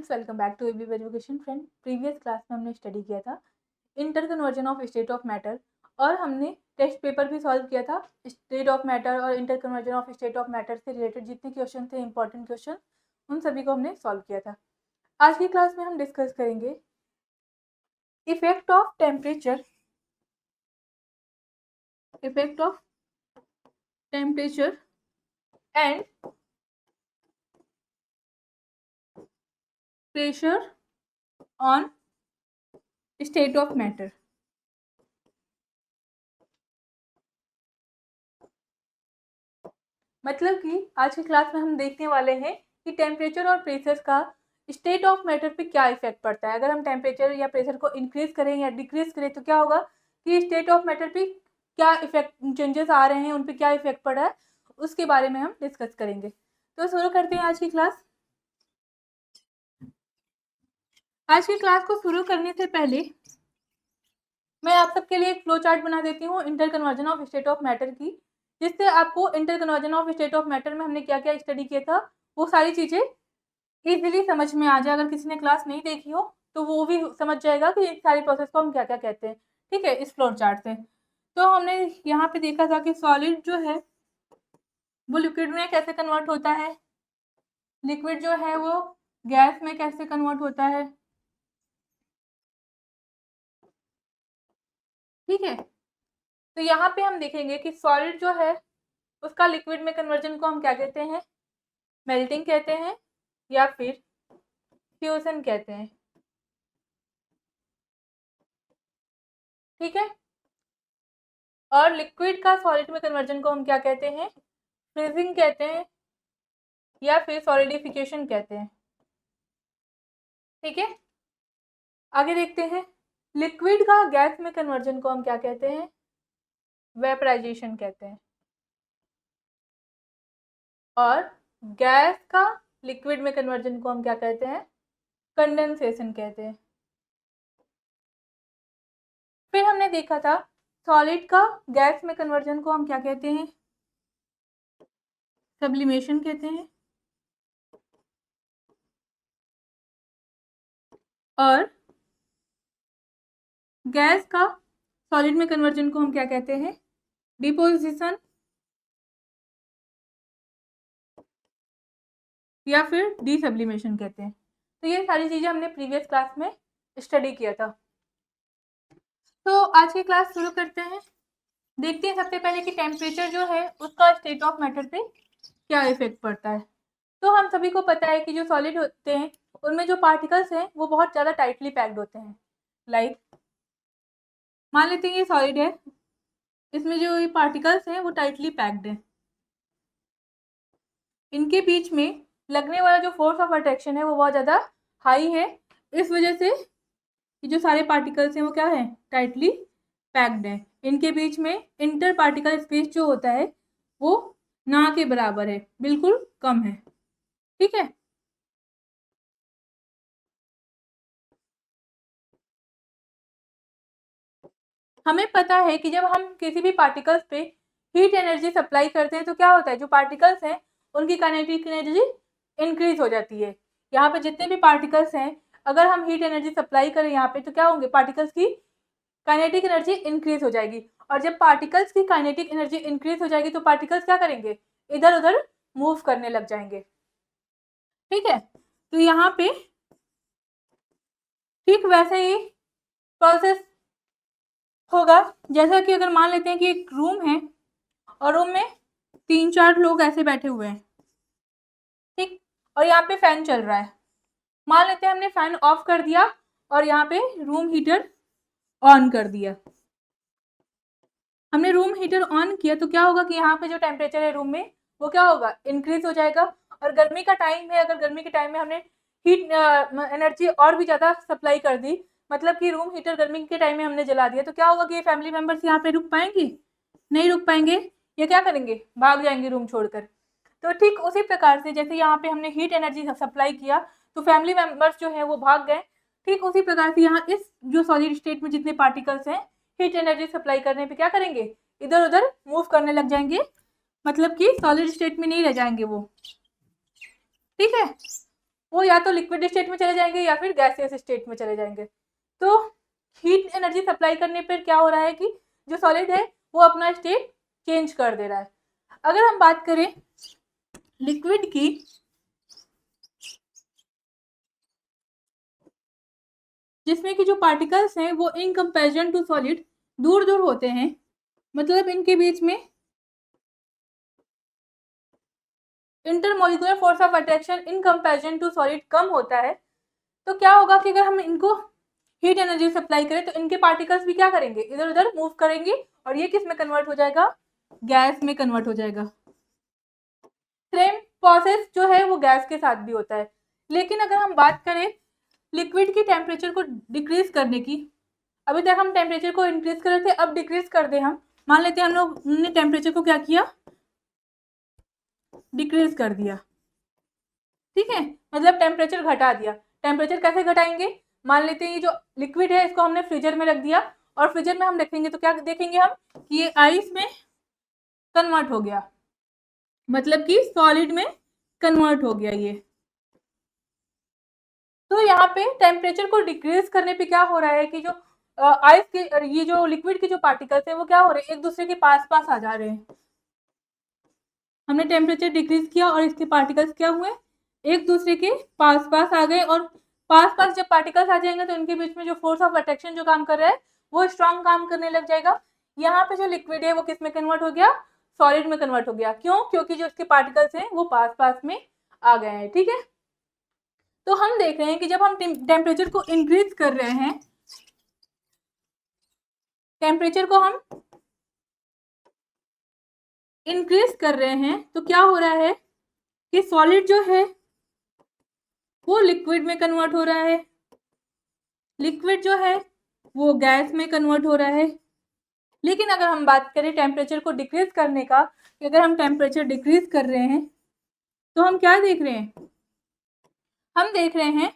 Friends, welcome back to AB education. Friend, previous class में हमने study किया था interconversion of state of matter और हमने टेस्ट पेपर भी सॉल्व किया था। स्टेट ऑफ मैटर और interconversion of state of matter से रिलेटेड जितने क्वेश्चन थे, इंपॉर्टेंट क्वेश्चन, उन सभी को हमने सॉल्व किया था। आज की क्लास में हम डिस्कस करेंगे effect of temperature and pressure on state of matter. मतलब कि आज की क्लास में हम देखने वाले हैं कि टेम्परेचर और प्रेशर का स्टेट ऑफ मैटर पे क्या इफेक्ट पड़ता है। अगर हम टेम्परेचर या प्रेशर को इंक्रीज करें या डिक्रीज करें तो क्या होगा कि स्टेट ऑफ मैटर पे क्या इफेक्ट, चेंजेस आ रहे हैं, उन पे क्या इफेक्ट पड़ रहा है, उसके बारे में हम डिस्कस करेंगे। तो शुरू करते हैं आज की क्लास। आज की क्लास को शुरू करने से पहले मैं आप सबके लिए एक फ्लो चार्ट बना देती हूँ inter conversion of state of matter की, जिससे आपको inter conversion of state of matter में हमने क्या क्या स्टडी किया था वो सारी चीज़ें इजीली समझ में आ जाए। अगर किसी ने क्लास नहीं देखी हो तो वो भी समझ जाएगा कि इस सारी प्रोसेस को हम क्या क्या कहते हैं। ठीक है, इस फ्लो चार्ट से। तो हमने यहाँ पे देखा था कि सॉलिड जो है वो लिक्विड में कैसे कन्वर्ट होता है, लिक्विड जो है वो गैस में कैसे कन्वर्ट होता है। ठीक है, तो यहाँ पे हम देखेंगे कि सॉलिड जो है उसका लिक्विड में कन्वर्जन को हम क्या कहते हैं, मेल्टिंग कहते हैं या फिर फ्यूजन कहते हैं। ठीक है, और लिक्विड का सॉलिड में कन्वर्जन को हम क्या कहते हैं, फ्रीजिंग कहते हैं या फिर सॉलिडिफिकेशन कहते हैं। ठीक है, आगे देखते हैं। लिक्विड का गैस में कन्वर्जन को हम क्या कहते हैं, वेपराइजेशन कहते हैं। और गैस का लिक्विड में कन्वर्जन को हम क्या कहते हैं, कंडेंसेशन कहते हैं। फिर हमने देखा था सॉलिड का गैस में कन्वर्जन को हम क्या कहते हैं, सब्लिमेशन कहते हैं। और गैस का सॉलिड में कन्वर्जन को हम क्या कहते हैं, डिपोजिशन या फिर डीसब्लिमेशन कहते हैं। तो ये सारी चीजें हमने प्रीवियस क्लास में स्टडी किया था। तो आज की क्लास शुरू करते हैं। देखते हैं सबसे पहले कि टेम्परेचर जो है उसका स्टेट ऑफ मैटर पे क्या इफेक्ट पड़ता है। तो हम सभी को पता है कि जो सॉलिड होते हैं उनमें जो पार्टिकल्स हैं वो बहुत ज़्यादा टाइटली पैक्ड होते हैं। लाइक मान लेते हैं ये सॉलिड है, इसमें जो ये पार्टिकल्स हैं वो टाइटली पैक्ड हैं। इनके बीच में लगने वाला जो फोर्स ऑफ अट्रैक्शन है वो बहुत ज़्यादा हाई है। इस वजह से ये जो सारे पार्टिकल्स हैं वो क्या है, टाइटली पैक्ड हैं। इनके बीच में इंटर पार्टिकल स्पेस जो होता है वो ना के बराबर है, बिल्कुल कम है। ठीक है, हमें पता है कि जब हम किसी भी पार्टिकल्स पे हीट एनर्जी सप्लाई करते हैं तो क्या होता है, जो पार्टिकल्स हैं उनकी काइनेटिक एनर्जी इंक्रीज हो जाती है। यहाँ पे जितने भी पार्टिकल्स हैं अगर हम हीट एनर्जी सप्लाई करें यहाँ पे तो क्या होंगे, पार्टिकल्स की काइनेटिक एनर्जी इंक्रीज हो जाएगी। और जब पार्टिकल्स की काइनेटिक एनर्जी इंक्रीज हो जाएगी तो पार्टिकल्स क्या करेंगे, इधर उधर मूव करने लग जाएंगे। ठीक है, तो यहाँ पे ठीक वैसे ही प्रोसेस होगा। जैसा कि अगर मान लेते हैं कि एक रूम है और रूम में 3-4 लोग ऐसे बैठे हुए हैं। ठीक, और यहाँ पे फैन चल रहा है। मान लेते हैं हमने फैन ऑफ कर दिया और यहाँ पे रूम हीटर ऑन कर दिया। हमने रूम हीटर ऑन किया तो क्या होगा कि यहाँ पे जो टेम्परेचर है रूम में वो क्या होगा, इंक्रीज हो जाएगा। और गर्मी का टाइम है, अगर गर्मी के टाइम में हमने हीट एनर्जी और भी ज़्यादा सप्लाई कर दी, मतलब कि रूम हीटर गर्मी के टाइम में हमने जला दिया, तो क्या होगा कि ये फैमिली मेम्बर्स यहाँ पे रुक पाएंगे, नहीं रुक पाएंगे। ये क्या करेंगे, भाग जाएंगे रूम छोड़कर। तो ठीक उसी प्रकार से जैसे यहाँ पे हमने हीट एनर्जी सप्लाई किया तो फैमिली मेम्बर्स जो है वो भाग गए, ठीक उसी प्रकार से यहाँ इस जो सॉलिड स्टेट में जितने पार्टिकल्स हैं हीट एनर्जी सप्लाई करने पे क्या करेंगे, इधर उधर मूव करने लग जाएंगे, मतलब कि सॉलिड स्टेट में नहीं रह जाएंगे वो। ठीक है, वो या तो लिक्विड स्टेट में चले जाएंगे या फिर गैसियस स्टेट में चले जाएंगे। तो हीट एनर्जी सप्लाई करने पर क्या हो रहा है कि जो सॉलिड है वो अपना स्टेट चेंज कर दे रहा है। अगर हम बात करें लिक्विड की, जिसमें कि जो पार्टिकल्स हैं वो इन कंपैरिजन टू सॉलिड दूर दूर होते हैं, मतलब इनके बीच में intermolecular force of attraction in comparison to solid कम होता है। तो क्या होगा कि अगर हम इनको हीट एनर्जी सप्लाई करें तो इनके पार्टिकल्स भी क्या करेंगे, इधर उधर मूव करेंगे और ये किस में कन्वर्ट हो जाएगा, गैस में कन्वर्ट हो जाएगा। सेम प्रोसेस जो है वो गैस के साथ भी होता है। लेकिन अगर हम बात करें लिक्विड की टेम्परेचर को डिक्रीज करने की, अभी तक हम टेम्परेचर को इंक्रीज कर रहे थे, अब डिक्रीज कर दे हम, मान लेते हैं हम लोग ने टेम्परेचर को क्या किया, डिक्रीज कर दिया, ठीक है, मतलब टेम्परेचर घटा दिया। टेम्परेचर कैसे घटाएंगे, मान लेते हैं ये जो लिक्विड है इसको हमने फ्रीजर में रख दिया और फ्रीजर में हम रखेंगे तो क्या देखेंगे हम कि ये आइस में कन्वर्ट हो गया, मतलब कि सॉलिड में कन्वर्ट हो गया ये। तो यहाँ पे टेम्परेचर को डिक्रीज करने पे क्या हो रहा है कि जो आइस के ये जो लिक्विड के जो पार्टिकल्स हैं वो क्या हो रहे हैं, एक दूसरे के पास पास आ जा रहे हैं। हमने टेम्परेचर डिक्रीज किया और इसके पार्टिकल्स क्या हुए, एक दूसरे के पास पास आ गए। और पास पास जब पार्टिकल्स आ जाएंगे तो इनके बीच में जो फोर्स ऑफ अट्रैक्शन जो काम कर रहा है वो स्ट्रॉन्ग काम करने लग जाएगा। यहाँ पे जो लिक्विड है वो किस में कन्वर्ट हो गया, सॉलिड में कन्वर्ट हो गया। क्यों, क्योंकि जो इसके पार्टिकल्स हैं वो पास पास में आ गए हैं, ठीक है। तो हम देख रहे हैं कि जब हम टेम्परेचर को इंक्रीज कर रहे हैं, टेम्परेचर को हम इंक्रीज कर रहे हैं तो क्या हो रहा है कि सॉलिड जो है वो लिक्विड में कन्वर्ट हो रहा है, लिक्विड जो है वो गैस में कन्वर्ट हो रहा है। लेकिन अगर हम बात करें टेम्परेचर को डिक्रीज करने का, कि अगर हम टेम्परेचर डिक्रीज कर रहे हैं तो हम क्या देख रहे हैं, हम देख रहे हैं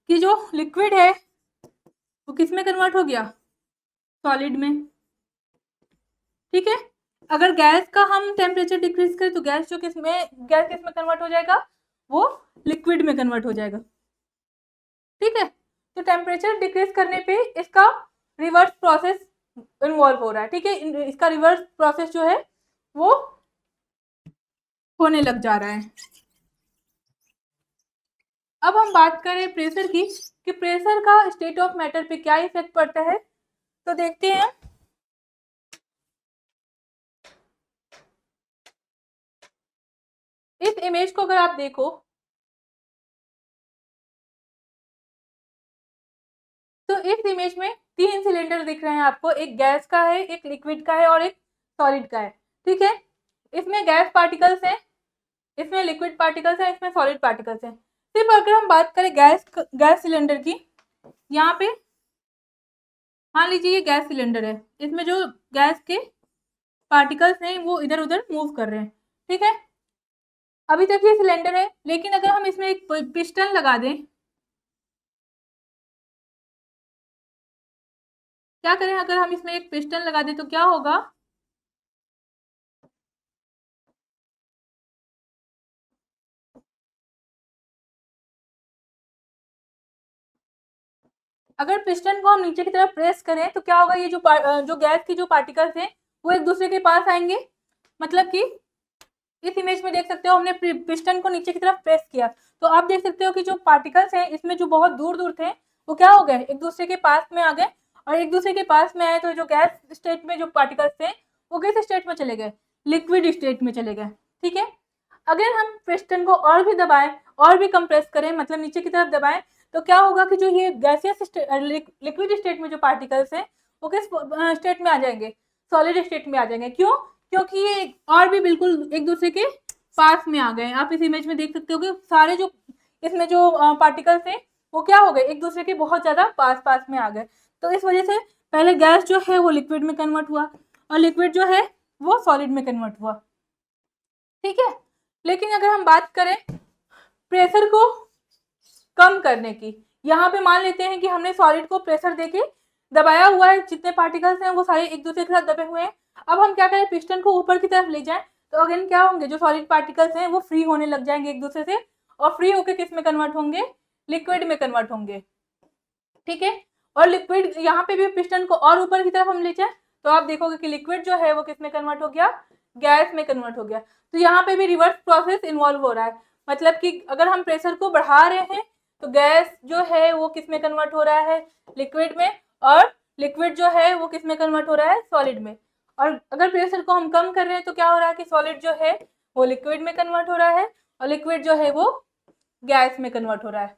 कि जो लिक्विड है वो किस में कन्वर्ट हो गया, सॉलिड में, ठीक है। अगर गैस का हम टेम्परेचर डिक्रीज करें तो गैस किस में कन्वर्ट हो जाएगा, वो लिक्विड में कन्वर्ट हो जाएगा, ठीक है। तो टेम्परेचर डिक्रीज करने पे इसका रिवर्स प्रोसेस इन्वॉल्व हो रहा है, ठीक है, इसका रिवर्स प्रोसेस जो है वो होने लग जा रहा है। अब हम बात करें प्रेशर की, कि प्रेशर का स्टेट ऑफ मैटर पे क्या इफेक्ट पड़ता है, तो देखते हैं। इस इमेज को अगर आप देखो तो इस इमेज में 3 सिलेंडर दिख रहे हैं आपको, एक गैस का है, एक लिक्विड का है और एक सॉलिड का है, ठीक है। इसमें गैस पार्टिकल्स हैं, इसमें लिक्विड पार्टिकल्स हैं, इसमें सॉलिड पार्टिकल्स हैं। सिर्फ अगर हम बात करें गैस सिलेंडर की, यहाँ पे मान लीजिए ये गैस सिलेंडर है, इसमें जो गैस के पार्टिकल्स हैं वो इधर उधर मूव कर रहे हैं, ठीक है। अभी तक ये सिलेंडर है, लेकिन अगर हम इसमें एक पिस्टन लगा दें, क्या करें, अगर हम इसमें एक पिस्टन लगा दें तो क्या होगा, अगर पिस्टन को हम नीचे की तरफ प्रेस करें तो क्या होगा, ये जो गैस की जो पार्टिकल्स हैं वो एक दूसरे के पास आएंगे। मतलब कि इस इमेज में देख सकते हो हमने पिस्टन को नीचे की तरफ प्रेस किया तो आप देख सकते हो कि जो पार्टिकल्स हैं इसमें जो बहुत दूर दूर थे वो क्या हो गए, एक दूसरे के पास में आ गए। और एक दूसरे के पास में आए तो जो गैस स्टेट में जो पार्टिकल्स थे वो किस स्टेट में चले गए, लिक्विड स्टेट में चले गए, ठीक है। अगर हम पिस्टन को और भी दबाएं और भी कंप्रेस करें, मतलब नीचे की तरफ दबाएं, तो क्या होगा कि जो ये गैसियस लिक्विड स्टेट में जो पार्टिकल्स हैं वो किस स्टेट में आ जाएंगे, सॉलिड स्टेट में आ जाएंगे। क्यों, क्योंकि ये और भी बिल्कुल एक दूसरे के पास में आ गए। आप इस इमेज में देख सकते हो कि सारे जो इसमें जो पार्टिकल्स हैं वो क्या हो गए, एक दूसरे के बहुत ज्यादा पास पास में आ गए। तो इस वजह से पहले गैस जो है वो लिक्विड में कन्वर्ट हुआ और लिक्विड जो है वो सॉलिड में कन्वर्ट हुआ, ठीक है। लेकिन अगर हम बात करें प्रेशर को कम करने की, यहाँ पे मान लेते हैं कि हमने सॉलिड को प्रेशर देके दबाया हुआ है, जितने पार्टिकल्स हैं वो सारे एक दूसरे के साथ दबे हुए हैं। अब हम क्या करें, पिस्टन को ऊपर की तरफ ले जाएं तो अगेन क्या होंगे, जो सॉलिड पार्टिकल्स हैं वो फ्री होने लग जाएंगे एक दूसरे से और फ्री होके किस में कन्वर्ट होंगे, लिक्विड में कन्वर्ट होंगे, ठीक है। और लिक्विड यहाँ पे भी पिस्टन को और ऊपर की तरफ हम ले जाए तो आप देखोगे कि लिक्विड जो है वो किस में कन्वर्ट हो गया, गैस में कन्वर्ट हो गया। तो यहाँ पे भी रिवर्स प्रोसेस इन्वॉल्व हो रहा है, मतलब कि अगर हम प्रेशर को बढ़ा रहे हैं तो गैस जो है वो किस में कन्वर्ट हो रहा है, लिक्विड में, और लिक्विड जो है वो किस में कन्वर्ट हो रहा है, सॉलिड में। और अगर प्रेशर को हम कम कर रहे हैं तो क्या हो रहा है कि सॉलिड जो है वो लिक्विड में कन्वर्ट हो रहा है और लिक्विड जो है वो गैस में कन्वर्ट हो रहा है।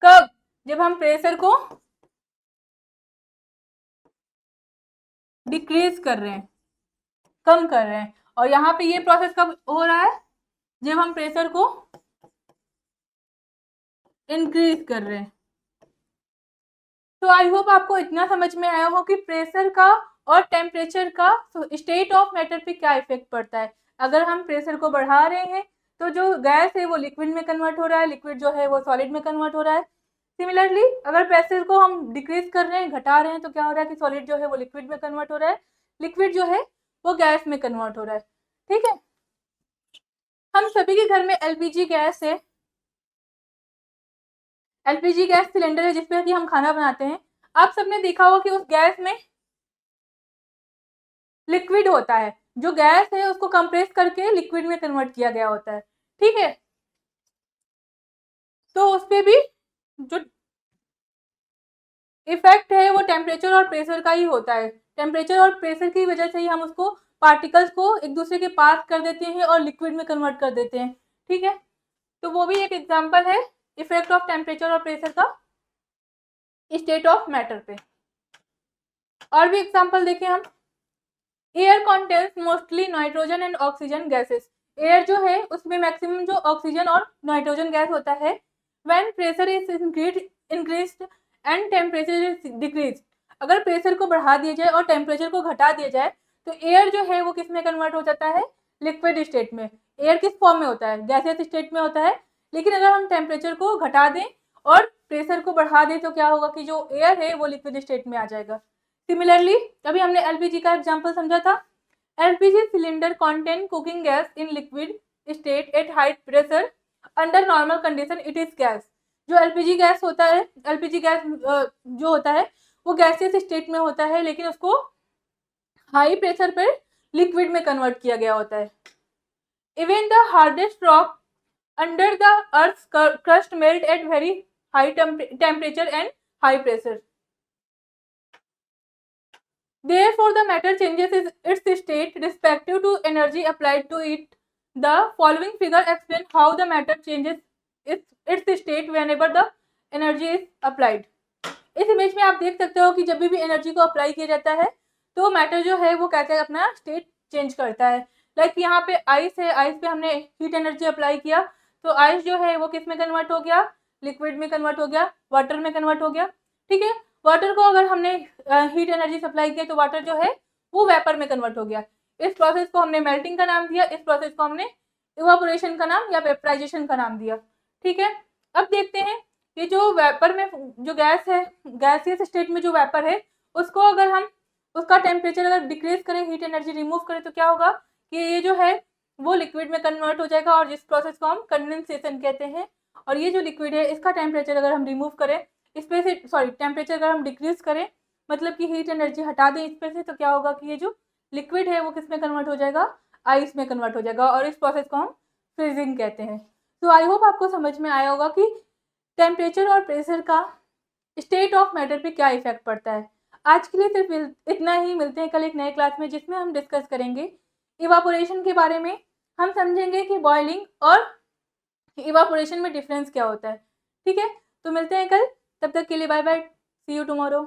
कब, जब हम प्रेशर को डिक्रीज कर रहे हैं, कम कर रहे हैं। और यहाँ पे ये प्रोसेस कब हो रहा है, जब हम प्रेशर को इंक्रीज कर रहे हैं। तो आई होप आपको इतना समझ में आया हो कि प्रेशर का और टेम्परेचर का स्टेट ऑफ मैटर पे क्या इफेक्ट पड़ता है। अगर हम प्रेशर को बढ़ा रहे हैं तो जो गैस है वो लिक्विड में कन्वर्ट हो रहा है, लिक्विड जो है वो सॉलिड में कन्वर्ट हो रहा है। सिमिलरली अगर प्रेशर को हम डिक्रीज कर रहे हैं, घटा रहे हैं, तो क्या हो रहा है कि सॉलिड जो है वो लिक्विड में कन्वर्ट हो रहा है, लिक्विड जो है वो गैस में कन्वर्ट हो रहा है, ठीक है। हम सभी के घर में एलपीजी गैस है, एलपीजी गैस सिलेंडर है जिसपे कि हम खाना बनाते हैं। आप सबने देखा होगा कि उस गैस में लिक्विड होता है, जो गैस है उसको कंप्रेस करके लिक्विड में कन्वर्ट किया गया होता है, ठीक है। तो उस पे भी जो इफेक्ट है वो टेम्परेचर और प्रेशर का ही होता है। टेम्परेचर और प्रेशर की वजह से ही हम उसको पार्टिकल्स को एक दूसरे के पास कर देते हैं और लिक्विड में कन्वर्ट कर देते हैं, ठीक है। तो वो भी एक एग्जांपल है इफेक्ट ऑफ टेम्परेचर और प्रेशर का स्टेट ऑफ मैटर पे। और भी एग्जांपल देखें हम, air contains mostly nitrogen and oxygen gases. Air जो है उसमें मैक्सिमम जो ऑक्सीजन और नाइट्रोजन गैस होता है। When pressure is increased and temperature is decreased, अगर प्रेशर को बढ़ा दिया जाए और टेम्परेचर को घटा दिया जाए तो एयर जो है वो किस में कन्वर्ट हो जाता है, लिक्विड स्टेट में। एयर किस फॉर्म में होता है, गैसियस स्टेट में होता है। लेकिन अगर हम टेम्परेचर को घटा दें और प्रेशर को बढ़ा दें तो क्या होगा कि जो एयर है वो लिक्विड स्टेट में आ जाएगा। सिमिलरली अभी हमने एलपीजी का एग्जांपल समझा था। LPG cylinder contain cooking gas in liquid state at high pressure, under normal condition it is gas. जो एलपीजी गैस होता है, एलपीजी गैस जो होता है वो गैसियस स्टेट में होता है, लेकिन उसको हाई प्रेशर पर लिक्विड में कन्वर्ट किया गया होता है। Even the hardest rock under the earth crust melt at very high temperature and high pressure. Therefore, the matter changes its state respective to energy applied to it. The following figure explain how the matter changes its state whenever the energy is applied. इस image में आप देख सकते हो कि जब भी energy को अप्लाई किया जाता है तो मैटर जो है वो कैसे अपना स्टेट चेंज करता है। लाइक यहाँ पे आइस है, आइस पे हमने हीट एनर्जी अप्लाई किया तो आइस जो है वो किस में कन्वर्ट हो गया, लिक्विड में कन्वर्ट हो गया, वाटर में कन्वर्ट हो गया, ठीक है। वाटर को अगर हमने हीट एनर्जी सप्लाई किया तो वाटर जो है वो वेपर में कन्वर्ट हो गया। इस प्रोसेस को हमने मेल्टिंग का नाम दिया, इस प्रोसेस को हमने इवापोरेशन का नाम या वेपराइजेशन का नाम दिया, ठीक है। अब देखते हैं ये जो वेपर में जो गैस है, गैसियस स्टेट में जो वेपर है उसको अगर हम उसका टेम्परेचर अगर डिक्रीज करें, हीट एनर्जी रिमूव करें तो क्या होगा कि ये जो है वो लिक्विड में कन्वर्ट हो जाएगा और जिस प्रोसेस को हम कंडेंसेशन कहते हैं। और ये जो लिक्विड है इसका टेम्परेचर अगर हम रिमूव करें इस पे से, सॉरी टेम्परेचर अगर हम डिक्रीज करें मतलब कि हीट एनर्जी हटा दें इस पे से, तो क्या होगा कि ये जो लिक्विड है वो किस में कन्वर्ट हो जाएगा, आइस में कन्वर्ट हो जाएगा और इस प्रोसेस को हम फ्रीजिंग कहते हैं। तो आई होप आपको समझ में आया होगा कि टेम्परेचर और प्रेशर का स्टेट ऑफ मैटर पे क्या इफेक्ट पड़ता है। आज के लिए सिर्फ इतना ही, मिलते हैं कल एक नए क्लास में जिसमें हम डिस्कस करेंगे इवापोरेशन के बारे में। हम समझेंगे कि बॉइलिंग और इवापोरेशन में डिफरेंस क्या होता है, ठीक है। तो मिलते हैं कल, तब तक के लिए bye bye, see you tomorrow.